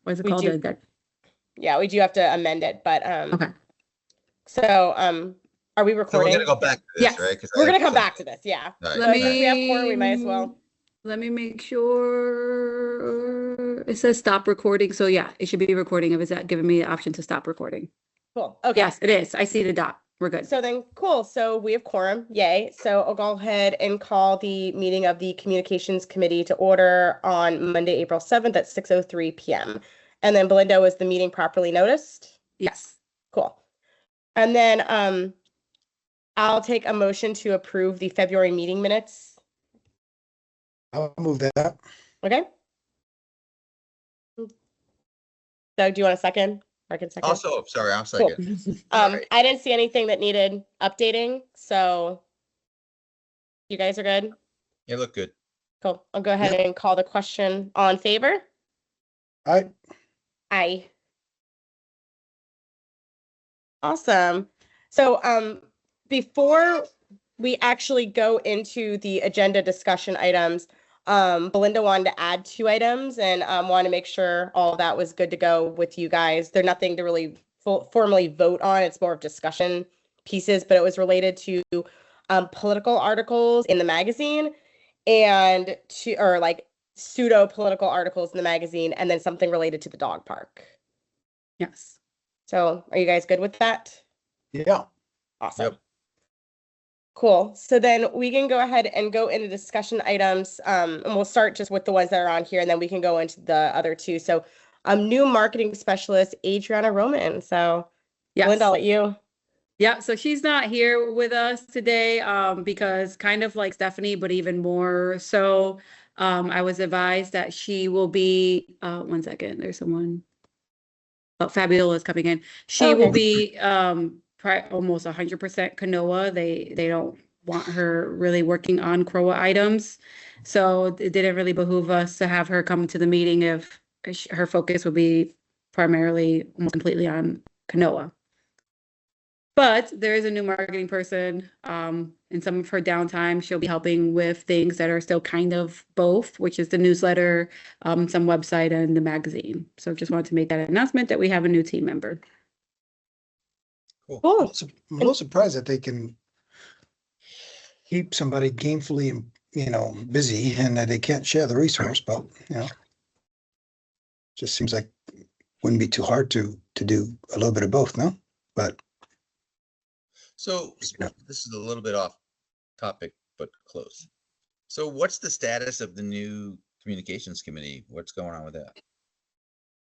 What's it We called? do. Yeah, we do have to amend it, but Okay. So are we So recording? we're gonna go back to this, Yes. right? 'Cause We're I gonna have come some- back to this, yeah. All right, Let So I me. think we have four, we might as well. Let me make sure. It says stop recording, so yeah, it should be recording. If it's giving me the option to stop recording. Cool. Okay. Yes, it is. I see the dot. We're good. So then, cool. So we have quorum. Yay. So I'll go ahead and call the meeting of the Communications Committee to order on Monday, April 7th at 6:03 p.m. And then Belinda, was the meeting properly noticed? Yes. Cool. And then I'll take a motion to approve the February meeting minutes. I'll move that. Okay. Doug, do you want a second? I can second. Also, sorry, I'm Cool. second. Sorry. I didn't see anything that needed updating, so you guys are good? You look good. Cool. I'll go ahead and call the question. All in favor? Aye. Aye. Awesome. So before we actually go into the agenda discussion items, Belinda wanted to add 2 items and wanted to make sure all that was good to go with you guys. They're nothing to really formally vote on. It's more of discussion pieces, but it was related to political articles in the magazine and like pseudo political articles in the magazine, and then something related to the dog park. Yes. So are you guys good with that? Yeah. Awesome. Yep. Cool. So then we can go ahead and go into discussion items. And we'll start just with the ones that are on here, and then we can go into the other 2. So new marketing specialist, Adriana Roman. So Yes. Belinda, I'll let you. Yeah, so she's not here with us today because kind of like Stephanie, but even more so, I was advised that she will be, one second, there's someone. Oh, Fabiola is coming in. She will be almost 100% Kanoa. They don't want her really working on CROA items. So it didn't really behoove us to have her come to the meeting if her focus would be primarily almost completely on Kanoa. But there is a new marketing person. In some of her downtime, she'll be helping with things that are still kind of both, which is the newsletter, some website, and the magazine. So just wanted to make that announcement that we have a new team member. Cool. Cool. I'm a little surprised that they can keep somebody gainfully, busy and that they can't share the resource, but, just seems like wouldn't be too hard to do a little bit of both, no? But So this is a little bit off topic, but close. So what's the status of the new communications committee? What's going on with that?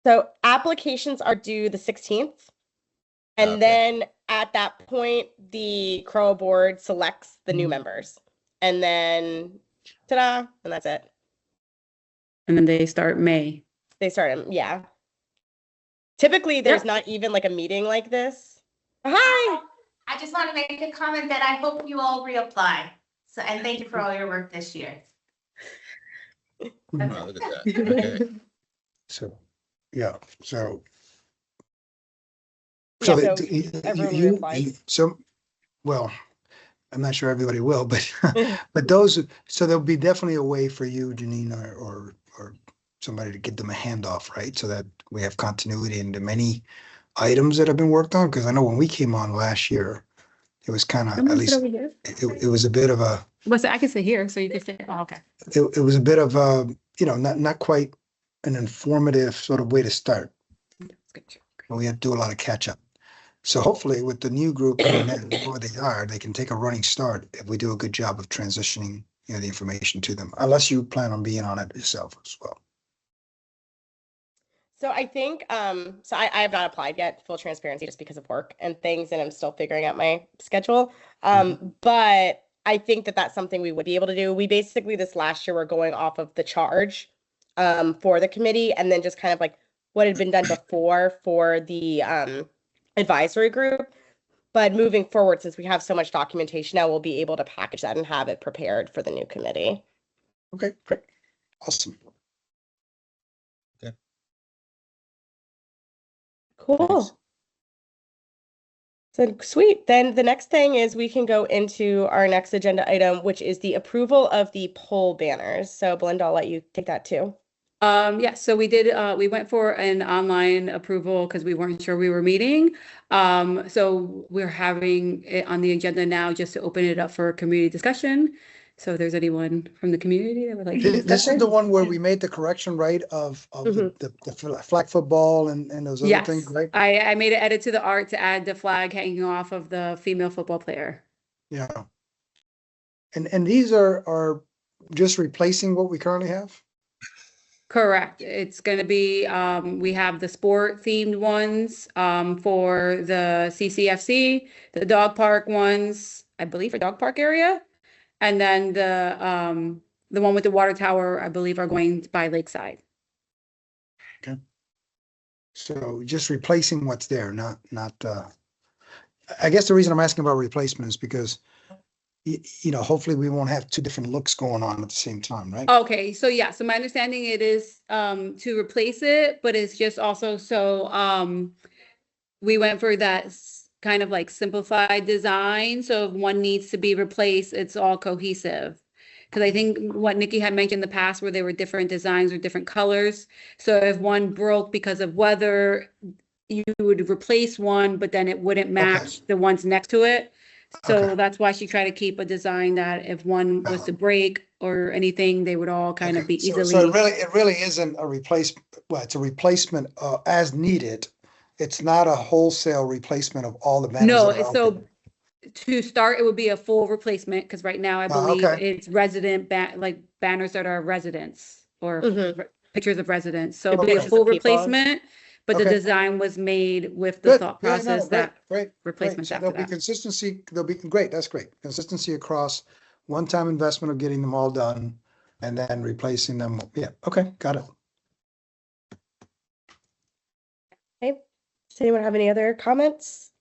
So applications are due the 16th. And Okay. then at that point, the CROA board selects the new members. And then, ta-da, and that's it. And then they start May. They start, yeah. Typically, there's Yep. not even like a meeting like this. Hi. I just want to make a comment that I hope you all reapply. So, and thank you for all your work this year. Oh, look at that. Okay. so, yeah, so. Yeah, So so everyone reapplies. well, I'm not sure everybody will, but so there'll be definitely a way for you, Janine, or somebody to give them a handoff, right? So that we have continuity in the many items that have been worked on. Because I know when we came on last year, it was kind of, at least over here. it was a bit of a, I can sit here, so you can sit. Oh, okay. it was a bit of a, not quite an informative sort of way to start. That's good. We had to do a lot of catch up. So hopefully with the new group coming in, where they are, they can take a running start if we do a good job of transitioning, the information to them, unless you plan on being on it yourself as well. So I think, so I have not applied yet, full transparency, just because of work and things, and I'm still figuring out my schedule. But I think that that's something we would be able to do. We basically, this last year, we're going off of the charge for the committee, and then just kind of like what had been done before for the advisory group. But moving forward, since we have so much documentation now, we'll be able to package that and have it prepared for the new committee. Okay, great. Awesome. Cool. So sweet. Then the next thing is we can go into our next agenda item, which is the approval of the poll banners. So Belinda, I'll let you take that too. Yeah, so we did, we went for an online approval because we weren't sure we were meeting. So we're having it on the agenda now just to open it up for community discussion. So if there's anyone from the community that would like to This discuss is it. the one where we made the correction, right, of the flag football and those other Yes, things, right? I made an edit to the art to add the flag hanging off of the female football player. Yeah. And these are just replacing what we currently have? Correct. It's going to be, we have the sport themed ones, for the CCFC, the dog park ones, I believe for dog park area. And then the one with the water tower, I believe are going by Lakeside. So just replacing what's there, not, I guess the reason I'm asking about replacement is because you know, hopefully we won't have two different looks going on at the same time, right? Okay, so yeah, so my understanding it is to replace it, but it's just also so we went for that kind of like simplified design. So if one needs to be replaced, it's all cohesive. Because I think what Nikki had mentioned in the past where there were different designs or different colors. So if one broke because of weather, you would replace one, but then it wouldn't match the ones next to it. So Okay. that's why she tried to keep a design that if one was to break or anything, they would all kind of Okay, be so easily. it really isn't a well, it's a replacement as needed. It's not a wholesale replacement of all the banners. No, that are out so there. to start, it would be a full replacement because right now I believe okay. it's resident like banners that are residents or Mhm. pictures of residents. So The it'd be a pictures full of people. replacement, but the Okay. design was made with the Good. thought Yeah, no, process great, that great. replacements So after there'll be that. consistency, there'll be, great, that's great. Consistency across one-time investment of getting them all done and then replacing them. Yeah, okay, got it. Okay. Does anyone have any other comments?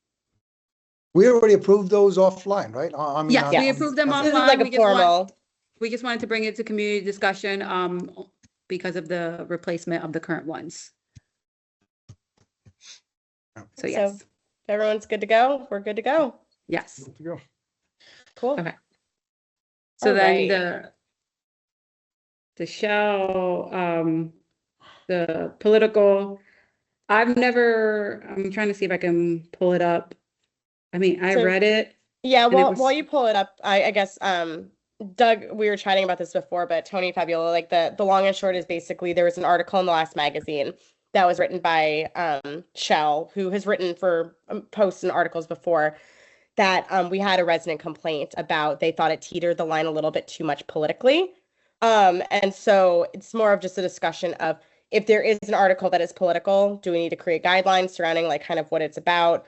We already approved those offline, right? I mean, Yes, we Yes. approved them okay. This is offline. like We a just want, formal. we just wanted to bring it to community discussion, because of the replacement of the current ones. So yes, If everyone's good to go, we're good to go. yes. Good to go. Cool. Okay. So then Alright. the show, the political, I'm trying to see if I can pull it up. I mean, I So- read it. Yeah, And it well, was- while you pull it up, I guess Doug, we were chatting about this before, but Tony Fabiola, like the long and short is basically there was an article in the last magazine that was written by Shell, who has written for posts and articles before, that we had a resident complaint about they thought it teetered the line a little bit too much politically. And so it's more of just a discussion of if there is an article that is political, do we need to create guidelines surrounding like kind of what it's about?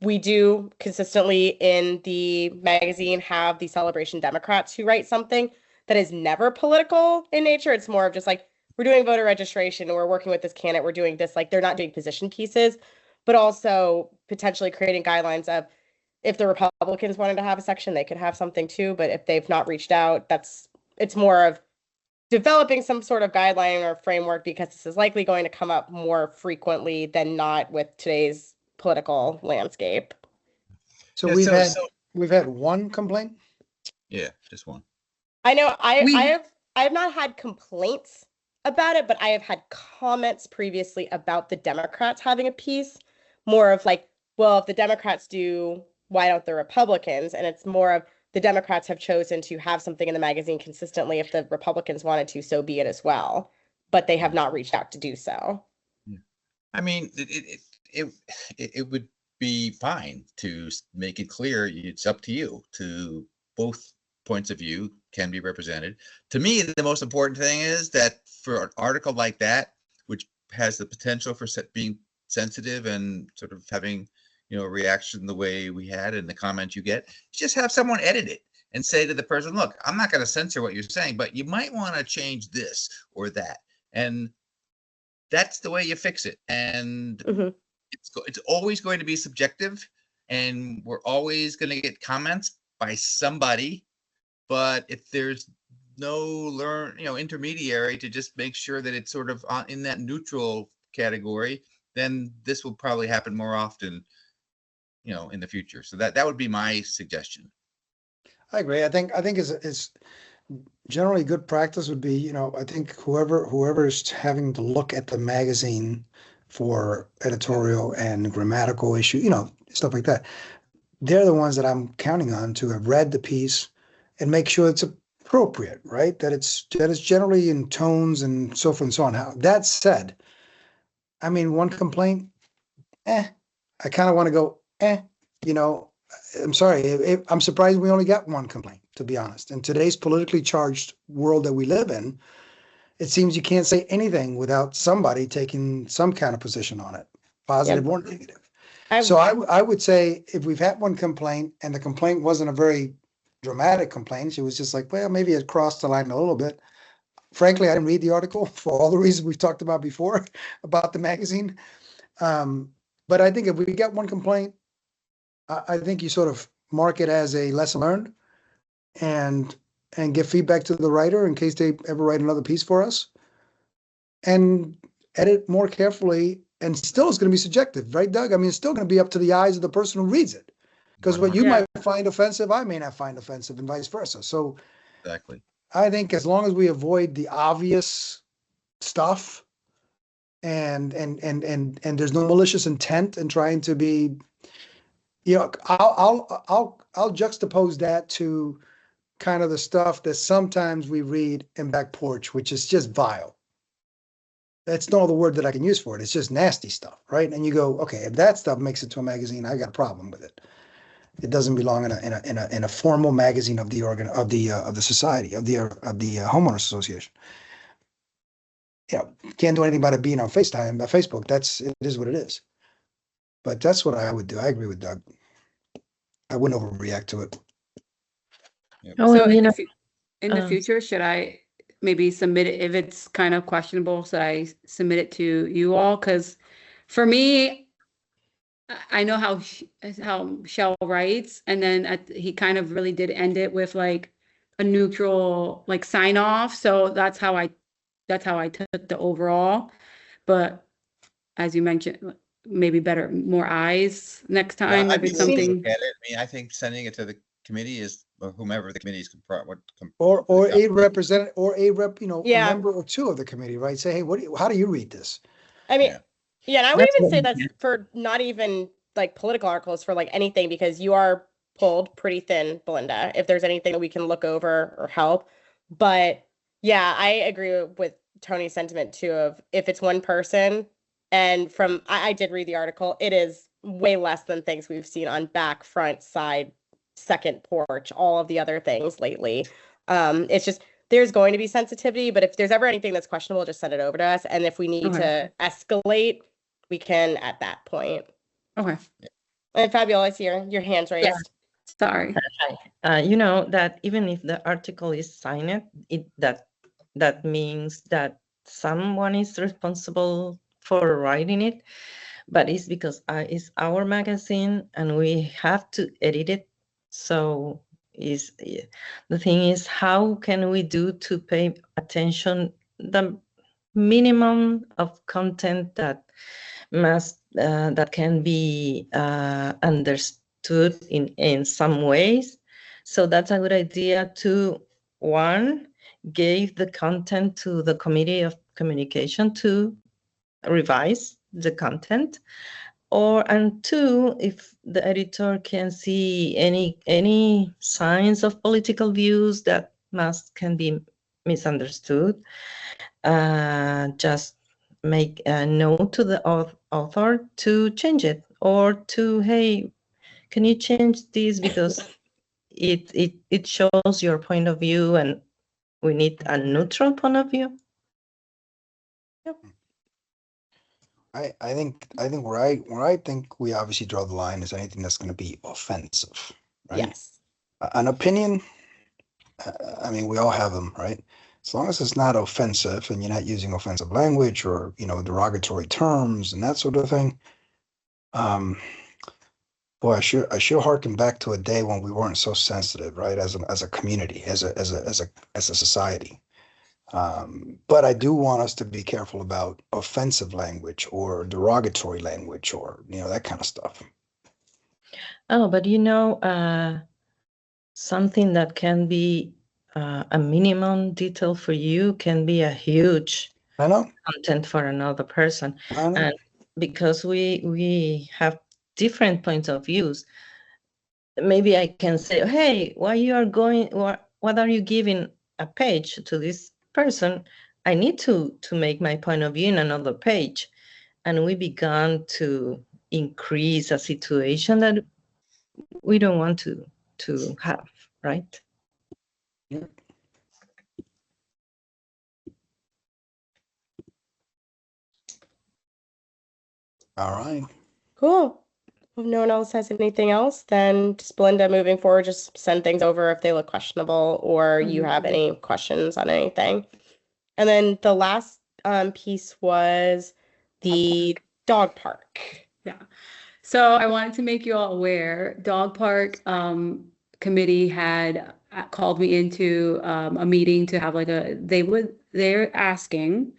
We do consistently in the magazine have the Celebration Democrats who write something that is never political in nature. It's more of just like, we're doing voter registration, we're working with this candidate, we're doing this, like they're not doing position pieces, but also potentially creating guidelines of if the Republicans wanted to have a section, they could have something too, but if they've not reached out, it's more of developing some sort of guideline or framework because this is likely going to come up more frequently than not with today's political landscape. So Yeah, we've had one complaint? Yeah, just one. I know I We- have not had complaints about it, but I have had comments previously about the Democrats having a piece, more of like, well, if the Democrats do, why don't the Republicans? And it's more of the Democrats have chosen to have something in the magazine consistently. If the Republicans wanted to, so be it as well. But they have not reached out to do so. I mean, it would be fine to make it clear it's up to you to both points of view can be represented. To me, the most important thing is that for an article like that, which has the potential for being sensitive and sort of having, you know, a reaction the way we had and the comment you get, just have someone edit it and say to the person, look, I'm not going to censor what you're saying, but you might want to change this or that. And that's the way you fix it. And Mhm. it's always going to be subjective, and we're always going to get comments by somebody. But if there's no intermediary to just make sure that it's sort of in that neutral category, then this will probably happen more often, you know, in the future. So that would be my suggestion. I agree. I think is generally good practice would be, you know, I think whoever's having to look at the magazine for editorial and grammatical issue, you know, stuff like that. They're the ones that I'm counting on to have read the piece and make sure it's appropriate, right? That it's generally in tones and so forth and so on. That said, I mean, one complaint, I kind of want to go, you know, I'm sorry. I'm surprised we only got one complaint, to be honest. In today's politically charged world that we live in, it seems you can't say anything without somebody taking some kind of position on it, positive or negative. So I would say if we've had one complaint and the complaint wasn't a very dramatic complaint, it was just like, well, maybe it crossed the line a little bit. Frankly, I didn't read the article for all the reasons we've talked about before about the magazine. But I think if we get one complaint, I think you sort of mark it as a lesson learned and give feedback to the writer in case they ever write another piece for us and edit more carefully. And still it's going to be subjective, right, Doug? I mean, it's still going to be up to the eyes of the person who reads it. Because what you Yeah. might find offensive, I may not find offensive and vice versa. So Exactly. I think as long as we avoid the obvious stuff and there's no malicious intent in trying to be, you know, I'll juxtapose that to kind of the stuff that sometimes we read in Back Porch, which is just vile. That's no other word that I can use for it. It's just nasty stuff, right? And you go, okay, if that stuff makes it to a magazine, I got a problem with it. It doesn't belong in a formal magazine of the society of the homeowners association. You know, can't do anything about it being on FaceTime, Facebook. It is what it is. But that's what I would do. I agree with Doug. I wouldn't overreact to it. Oh, So you know, in the future, should I maybe submit it if it's kind of questionable? Should I submit it to you all? Because for me, I know how Shell writes, and then he kind of really did end it with like a neutral like sign off. So that's how I took the overall. But as you mentioned, maybe more eyes next Yeah, time I'd if be it's willing to something. look at it. I mean, I think sending it to the committee is, or whomever the committee is. Or a representative or a rep, you know, Yeah. a member or two of the committee, right? Say, hey, how do you read this? I mean, Yeah. yeah, and I would That's even what say we that's get. for not even like political articles, for like anything, because you are pulled pretty thin, Belinda, if there's anything that we can look over or help. But yeah, I agree with Tony's sentiment too, of if it's one person, and from I did read the article, it is way less than things we've seen on back, front, side, second porch, all of the other things lately. It's just there's going to be sensitivity, but if there's ever anything that's questionable, just send it over to us. And if we need Okay. to escalate, we can at that point. Okay, And Fabiola, I see your hands raised. sorry. you know that even if the article is signed, that means that someone is responsible for writing it, but it's because it's our magazine and we have to edit it. So the thing is, how can we do to pay attention the minimum of content that that can be understood in some ways. So that's a good idea to, one, give the content to the Committee of Communication to revise the content, and two, if the editor can see any signs of political views that can be misunderstood, just make a note to the author to change it, or to, hey, can you change this because it shows your point of view and we need a neutral point of view. I think where I think we obviously draw the line is anything that's going to be offensive, right? Yes. An opinion, I mean, we all have them, right? As long as it's not offensive and you're not using offensive language or, you know, derogatory terms and that sort of thing. Boy, I sure harken back to a day when we weren't so sensitive, right? As a community, as a society. But I do want us to be careful about offensive language or derogatory language or, you know, that kind of stuff. Oh, but you know, something that can be a minimum detail for you can be a huge I know, content for another person. I know. And because we have different points of views, maybe I can say, hey, why you are going, what are you giving a page to this person? I need to make my point of view in another page. And we began to increase a situation that we don't want to have, right? All right. Cool. If no one else has anything else, then just Belinda, moving forward, just send things over if they look questionable or you have any questions on anything. And then the last piece was the dog park. Yeah. So I wanted to make you all aware, Dog Park committee had called me into a meeting to have like they're asking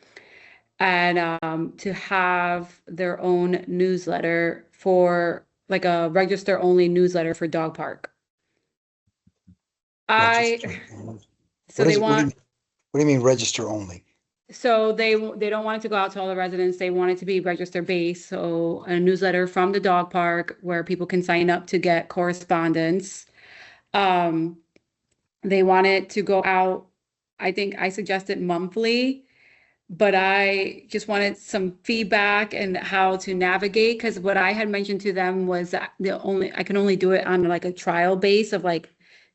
and to have their own newsletter for like a register only newsletter for Dog Park. Register. So What they is it- want. What do you mean register only? So they don't want it to go out to all the residents. They want it to be register based. So a newsletter from the dog park where people can sign up to get correspondence. They want it to go out. I think I suggested monthly, but I just wanted some feedback and how to navigate, because what I had mentioned to them was that I can only do it on like a trial base of like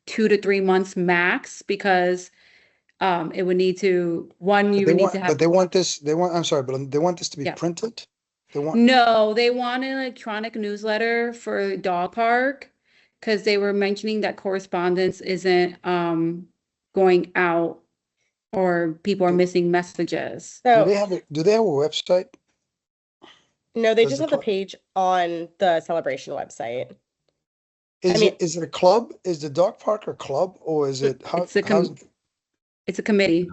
2 to 3 months max, because it would need to, you would need to have. But they want this, I'm sorry, but they want this to be Yeah. printed? They want, No, they want an electronic newsletter for dog park, because they were mentioning that correspondence isn't going out, or people are missing messages. do So they have a website? no, they Does just the have the cl- page on the celebration website. Is it a club? Is the dog park a club or is it, It's a committee.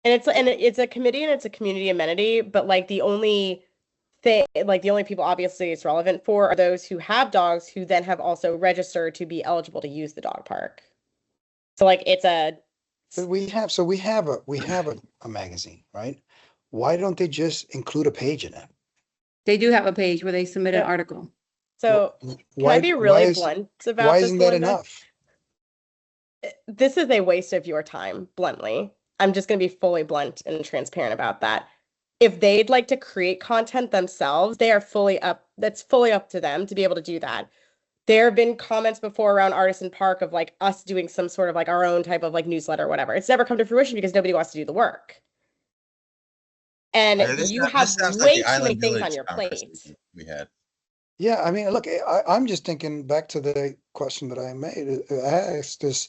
And it's a committee and it's a community amenity, but like the only people obviously it's relevant for are those who have dogs who then have also registered to be eligible to use the dog park. So like it's a we have a magazine, right? Why don't they just include a page in it? They do have a page where they submit an Yeah. article. so can I be really blunt about Why this, isn't that Belinda? enough? This is a waste of your time, bluntly. I'm just going to be fully blunt and transparent about that. If they'd like to create content themselves, that's fully up to them to be able to do that. There have been comments before around Artisan Park of like us doing some sort of like our own type of like newsletter or whatever. It's never come to fruition because nobody wants to do the work. And you have sounds like way the too many Island things on Village your plate. conversation we had. Yeah, I mean, look, I'm just thinking back to the question that I made. I asked this,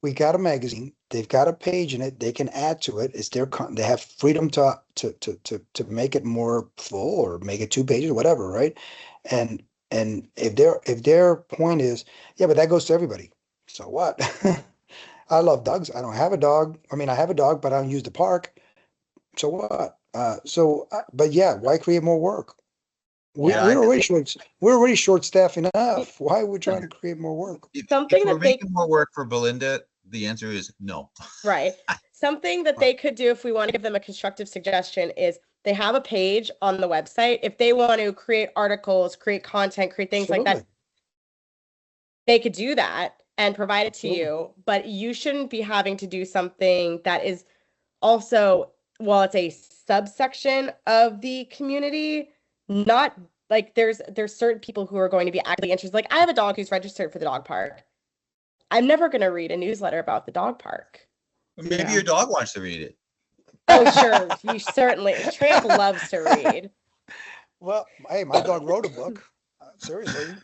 we got a magazine, they've got a page in it, they can add to it. They have freedom to make it more full or make it 2 pages, whatever, right? And if their point is, yeah, but that goes to everybody. So what? I love dogs. I don't have a dog. I mean, I have a dog, but I don't use the park. So what? But yeah, why create more work? Yeah, We're already short-staffed enough. Why are we trying to create more work? If Something we're that they- making more work for Belinda, the answer is no. Right. Something that they could do if we want to give them a constructive suggestion is they have a page on the website. If they want to create articles, create content, create things like that, Absolutely. they could do that and provide it to Absolutely. you. But you shouldn't be having to do something that is also, well, it's a subsection of the community, not like there's certain people who are going to be actively interested. Like I have a dog who's registered for the dog park. I'm never going to read a newsletter about the dog park. Maybe Yeah. your dog wants to read it. Oh, sure. You certainly. Tramp loves to read. Well, hey, my dog wrote a book. Seriously.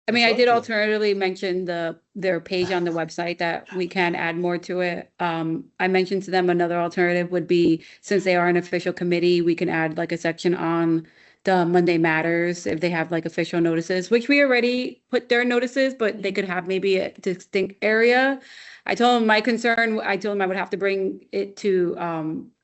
I mean, I It's did okay. alternatively mention their page on the website that we can add more to it. I mentioned to them another alternative would be, since they are an official committee, we can add like a section on the Monday Matters if they have like official notices, which we already put their notices, but they could have maybe a distinct area. I told them I told them I would have to bring it to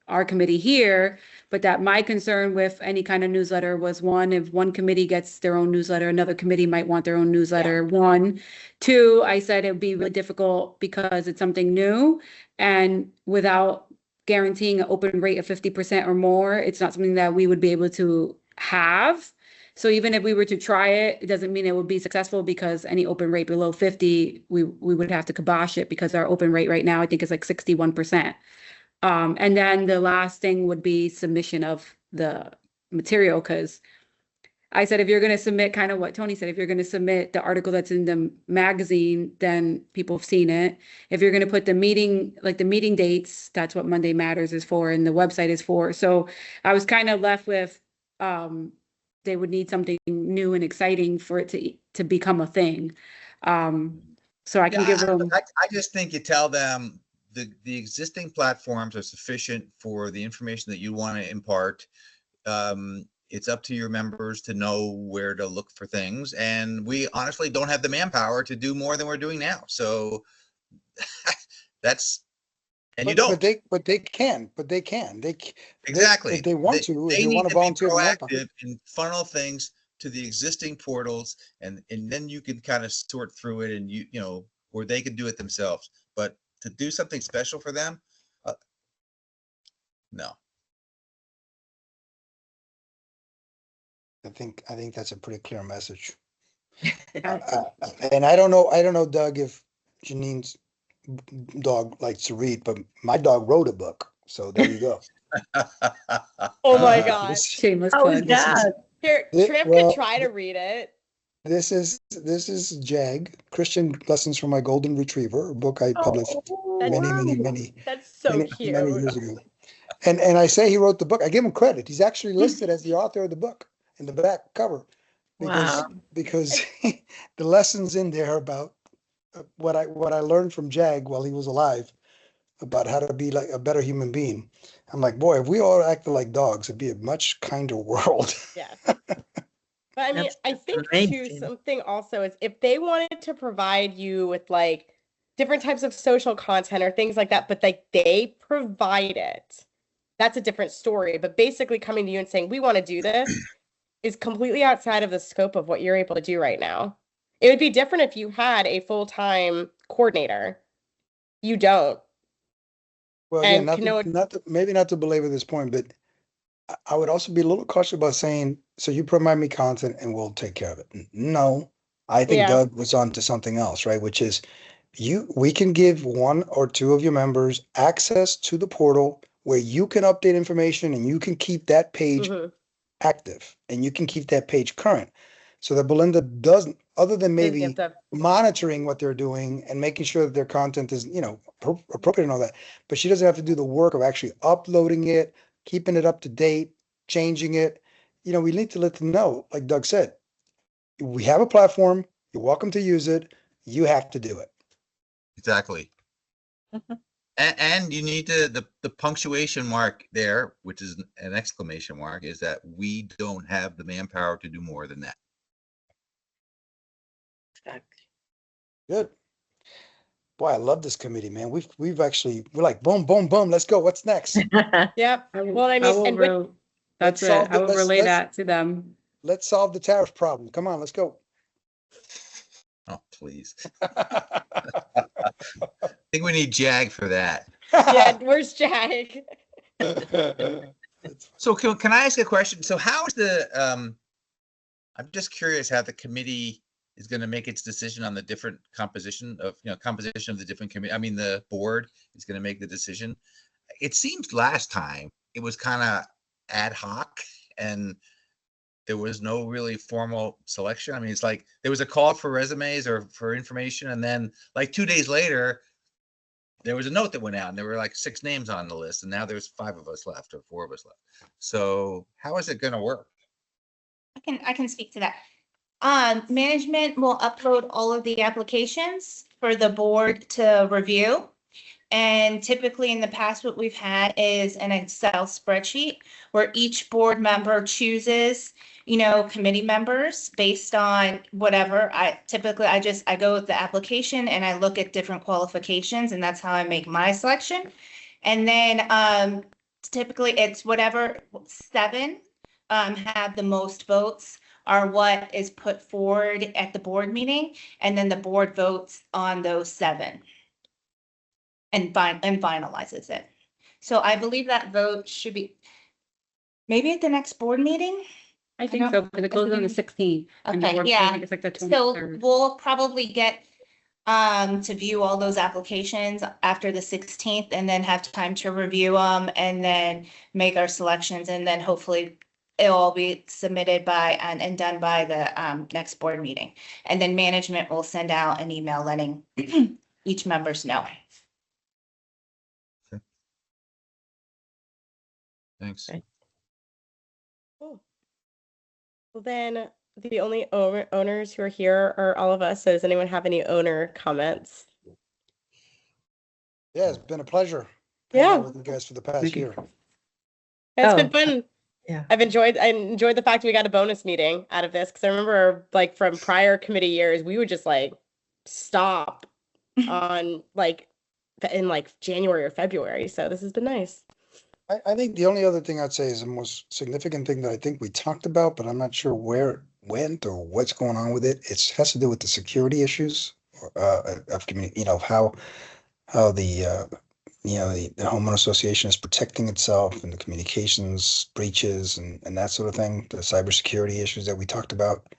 our committee here, but that my concern with any kind of newsletter was, one, if one committee gets their own newsletter, another committee might want their own newsletter, one. Two, I said it would be really difficult because it's something new, and without guaranteeing an open rate of 50% or more, it's not something that we would be able to have. So even if we were to try it, it doesn't mean it would be successful, because any open rate below 50, we would have to kibosh it, because our open rate right now, I think, is like 61%. And then the last thing would be submission of the material, because I said, if you're going to submit, kind of what Tony said, if you're going to submit the article that's in the magazine, then people have seen it. If you're going to put the meeting, like the meeting dates, that's what Monday Matters is for and the website is for. So I was kind of left with, they would need something new and exciting for it to become a thing. So I can give them. I just think you tell them the existing platforms are sufficient for the information that you want to impart. It's up to your members to know where to look for things. And we honestly don't have the manpower to do more than we're doing now. So that's, and you don't. But they can. Exactly. If they want to, if They they need want to to be volunteer. proactive and funnel things to the existing portals, and then you can kind of sort through it, and you know, or they could do it themselves. But to do something special for them, no. I think that's a pretty clear message. And I don't know, Doug, if Janine's dog likes to read, but my dog wrote a book. So there you go. Oh my gosh. Shameless How is plug. that? Here, Tramp well, could try to read it. This is Jag, Christian Lessons from My Golden Retriever, a book I published many That's so many cute. years ago. And I say he wrote the book. I give him credit. He's actually listed as the author of the book in the back cover, because the lessons in there about what I learned from Jag while he was alive about how to be like a better human being. I'm like, boy, if we all acted like dogs, it'd be a much kinder world. Yeah. But I mean, That's I think too, amazing. something also is, if they wanted to provide you with like different types of social content or things like that, but like they provide it, that's a different story. But basically coming to you and saying, we want to do this, is completely outside of the scope of what you're able to do right now. It would be different if you had a full-time coordinator. You don't. Well, And again, maybe not to belabor this point, but I would also be a little cautious about saying, so you provide me content and we'll take care of it. No, I think Yeah. Doug was on to something else, right? Which is we can give one or two of your members access to the portal where you can update information and you can keep that page Mhm. active and you can keep that page current, so that Belinda doesn't, other than maybe You have to- monitoring what they're doing and making sure that their content is, appropriate and all that, but she doesn't have to do the work of actually uploading it, keeping it up to date, changing it. We need to let them know, like Doug said, we have a platform, you're welcome to use it, you have to do it. Exactly. And you need to, the punctuation mark there, which is an exclamation mark, is that we don't have the manpower to do more than that. Good. Boy, I love this committee, man. We're like, boom, boom, boom, let's go. What's next? Yep. Well, I mean, and with, That's let's solve it. I will let's- relay let's- that to them. Let's solve the tariff problem. Come on, let's go. Oh, please. I think we need Jag for that. yeah, where's Jag? So can I ask a question? So how is I'm just curious how the committee is going to make its decision on the different composition of the different committee. I mean, the board is going to make the decision. It seems last time it was kind of ad hoc and there was no really formal selection. I mean, it's like there was a call for resumes or for information, and then like 2 days later, there was a note that went out, and there were like 6 names on the list, and now there's 5 of us left or 4 of us left. So how is it going to work? I can speak to that. Management will upload all of the applications for the board to review. And typically in the past, what we've had is an Excel spreadsheet where each board member chooses, committee members based on whatever. I go with the application and I look at different qualifications, and that's how I make my selection. And then typically it's whatever 7 have the most votes are what is put forward at the board meeting, and then the board votes on those 7 and finalizes it. So I believe that vote should be maybe at the next board meeting. I think so, because it goes on the 16th. and the Okay, board yeah. meeting is like the So 23rd. we'll probably get to view all those applications after the 16th and then have time to review them and then make our selections, and then hopefully it'll all be submitted by and done by the next board meeting. And then management will send out an email letting each members know. Thanks. Right. Cool. Well, then the only owners who are here are all of us. So does anyone have any owner comments? Yeah, it's been a pleasure. Yeah. hanging out With you guys for the past Thank you. year. It's Oh, been fun. yeah. I enjoyed the fact we got a bonus meeting out of this, because I remember like from prior committee years, we would just like stop on like in like January or February. So this has been nice. I think the only other thing I'd say is the most significant thing that I think we talked about, but I'm not sure where it went or what's going on with it. It has to do with the security issues of community, how the the homeowner association is protecting itself and the communications breaches and that sort of thing, the cybersecurity issues that we talked about.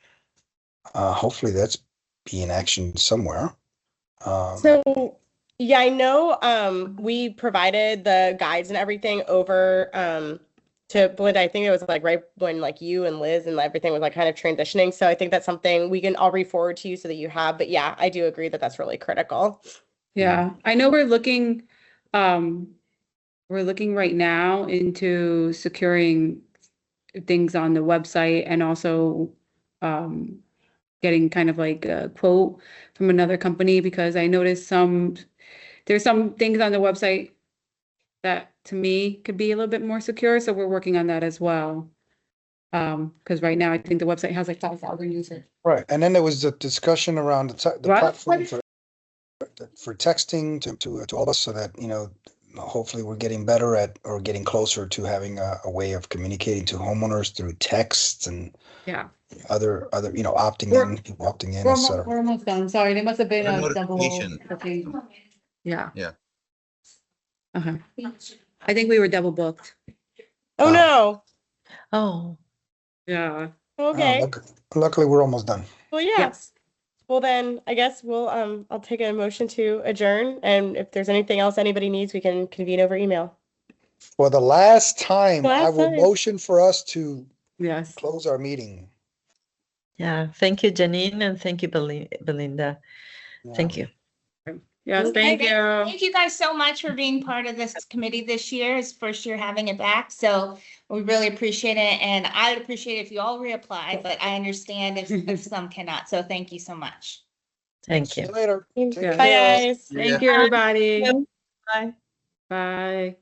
Hopefully that's being actioned somewhere. So yeah, I know we provided the guides and everything over to Belinda. I think it was like right when like you and Liz and everything was like kind of transitioning. So I think that's something we can all re-forward to you so that you have. But yeah, I do agree that that's really critical. Yeah, I know we're looking right now into securing things on the website and also getting kind of like a quote from another company, because I noticed there's some things on the website that to me could be a little bit more secure, so we're working on that as well. Because right now I think the website has like 5,000 users. Right, and then there was a discussion around the What? platform for texting to all of us, so that hopefully we're getting better at or getting closer to having a way of communicating to homeowners through texts and Yeah. other opting We're- in, people opting in, We're etc. almost done. Sorry, there must have been Or a double. notification. booking. Yeah. Yeah. Uh-huh. I think we were double booked. Oh Wow. no. Oh, Yeah. Okay. Luckily, we're almost done. Well, yeah. Yes. Well, then I guess we'll I'll take a motion to adjourn, and if there's anything else anybody needs, we can convene over email. For the last time, I Last will time. motion for us to Yes. close our meeting. yeah. Thank you, Janine, and thank you, Belinda. Thank you. Yes, Okay. thank you. Thank you guys so much for being part of this committee this year. It's first year having it back, so we really appreciate it. And I would appreciate it if you all reapply, but I understand if some cannot. So thank you so much. Thank See you. you later. Bye, care. guys. Thank you, everybody. Bye. Bye.